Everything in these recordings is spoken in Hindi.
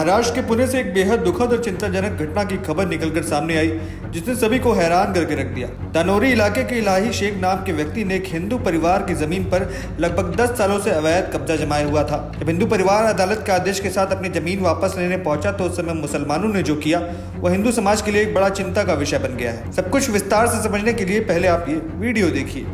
महाराष्ट्र के पुणे से एक बेहद दुखद और चिंताजनक घटना की खबर निकलकर सामने आई, जिसने सभी को हैरान करके रख दिया। तनोरी इलाके के इलाही शेख नाम के व्यक्ति ने एक हिंदू परिवार की जमीन पर लगभग 10 सालों से अवैध कब्जा जमाया हुआ था। जब हिंदू परिवार अदालत के आदेश के साथ अपनी जमीन वापस लेने पहुंचा तो उस समय मुसलमानों ने जो किया वह हिंदू समाज के लिए एक बड़ा चिंता का विषय बन गया है। सब कुछ विस्तार से समझने के लिए पहले आप ये वीडियो देखिए।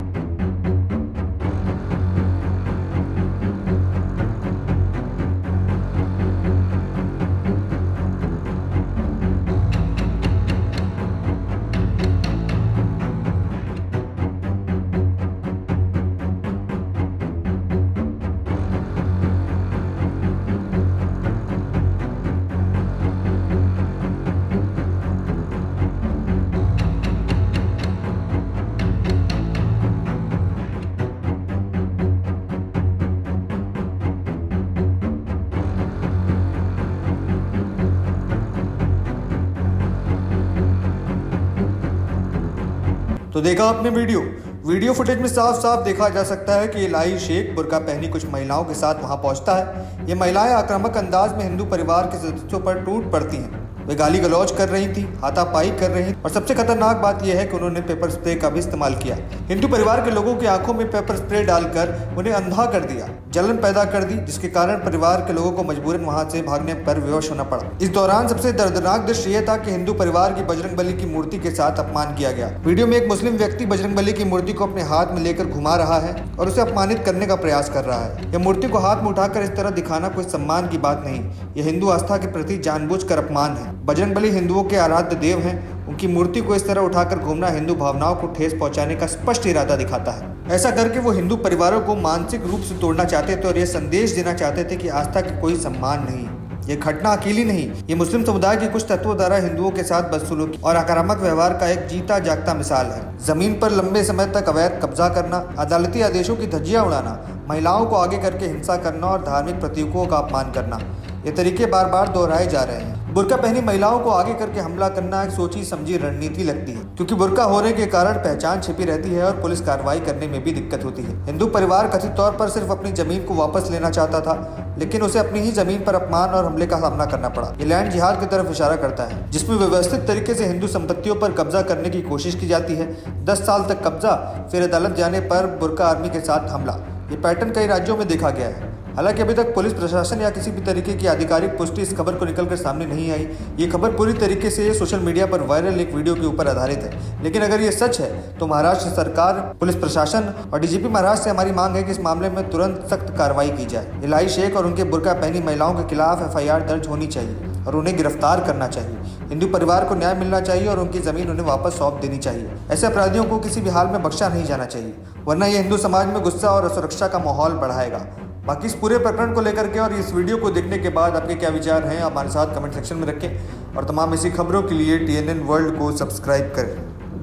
तो देखा आपने वीडियो फुटेज में साफ साफ देखा जा सकता है कि इलाही शेख बुर्का पहनी कुछ महिलाओं के साथ वहां पहुंचता है। ये महिलाएं आक्रामक अंदाज में हिंदू परिवार के सदस्यों पर टूट पड़ती हैं। वे गाली गलौज कर रही थी, हाथापाई कर रही थी और सबसे खतरनाक बात यह है कि उन्होंने पेपर स्प्रे का भी इस्तेमाल किया। हिंदू परिवार के लोगों की आंखों में पेपर स्प्रे डालकर उन्हें अंधा कर दिया, जलन पैदा कर दी, जिसके कारण परिवार के लोगों को मजबूरन वहां से भागने पर विवश होना पड़ा। इस दौरान सबसे दर्दनाक दृश्य यह था कि हिंदू परिवार की बजरंगबली की मूर्ति के साथ अपमान किया गया। वीडियो में एक मुस्लिम व्यक्ति बजरंगबली की मूर्ति को अपने हाथ में लेकर घुमा रहा है और उसे अपमानित करने का प्रयास कर रहा है। यह मूर्ति को हाथ में उठाकर इस तरह दिखाना कोई सम्मान की बात नहीं, यह हिंदू आस्था के प्रति जानबूझकर अपमान है। बजरंगबली हिंदुओं के आराध्य देव हैं, उनकी मूर्ति को इस तरह उठाकर घूमना हिंदू भावनाओं को ठेस पहुंचाने का स्पष्ट इरादा दिखाता है। ऐसा करके वो हिंदू परिवारों को मानसिक रूप से तोड़ना चाहते थे और ये संदेश देना चाहते थे कि आस्था का कोई सम्मान नहीं। ये घटना अकेली नहीं, ये मुस्लिम समुदाय के कुछ तत्वों द्वारा हिंदुओं के साथ बदसलूकी और आक्रामक व्यवहार का एक जीता जागता मिसाल है। जमीन पर लंबे समय तक अवैध कब्जा करना, अदालती आदेशों की धज्जियां उड़ाना, महिलाओं को आगे करके हिंसा करना और धार्मिक प्रतीकों का अपमान करना, ये तरीके बार बार दोहराए जा रहे हैं। बुर्का पहनी महिलाओं को आगे करके हमला करना एक सोची समझी रणनीति लगती है, क्योंकि बुर्का होने के कारण पहचान छिपी रहती है और पुलिस कार्रवाई करने में भी दिक्कत होती है। हिंदू परिवार कथित तौर पर सिर्फ अपनी जमीन को वापस लेना चाहता था, लेकिन उसे अपनी ही जमीन पर अपमान और हमले का सामना करना पड़ा। ये लैंड जिहाद की तरफ इशारा करता है, जिसमें व्यवस्थित तरीके से हिंदू संपत्तियों पर कब्जा करने की कोशिश की जाती है। 10 साल तक कब्जा, फिर अदालत जाने पर बुर्का आर्मी के साथ हमला। ये पैटर्न कई राज्यों में देखा गया है। हालांकि अभी तक पुलिस प्रशासन या किसी भी तरीके की आधिकारिक पुष्टि इस खबर को निकलकर सामने नहीं आई। ये खबर पूरी तरीके से सोशल मीडिया पर वायरल एक वीडियो के ऊपर आधारित है। लेकिन अगर ये सच है तो महाराष्ट्र सरकार, पुलिस प्रशासन और डीजीपी महाराष्ट्र से हमारी मांग है कि इस मामले में तुरंत सख्त कार्रवाई की जाए। इलाही शेख और उनके बुर्का पहनी महिलाओं के खिलाफ FIR दर्ज होनी चाहिए और उन्हें गिरफ्तार करना चाहिए। हिंदू परिवार को न्याय मिलना चाहिए और उनकी जमीन उन्हें वापस सौंप देनी चाहिए। ऐसे अपराधियों को किसी भी हाल में बख्शा नहीं जाना चाहिए, वरना यह हिंदू समाज में गुस्सा और असुरक्षा का माहौल बढ़ाएगा। बाकी इस पूरे प्रकरण को लेकर के और इस वीडियो को देखने के बाद आपके क्या विचार हैं, हमारे साथ कमेंट सेक्शन में रखें और तमाम ऐसी खबरों के लिए TNN वर्ल्ड को सब्सक्राइब करें।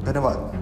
धन्यवाद।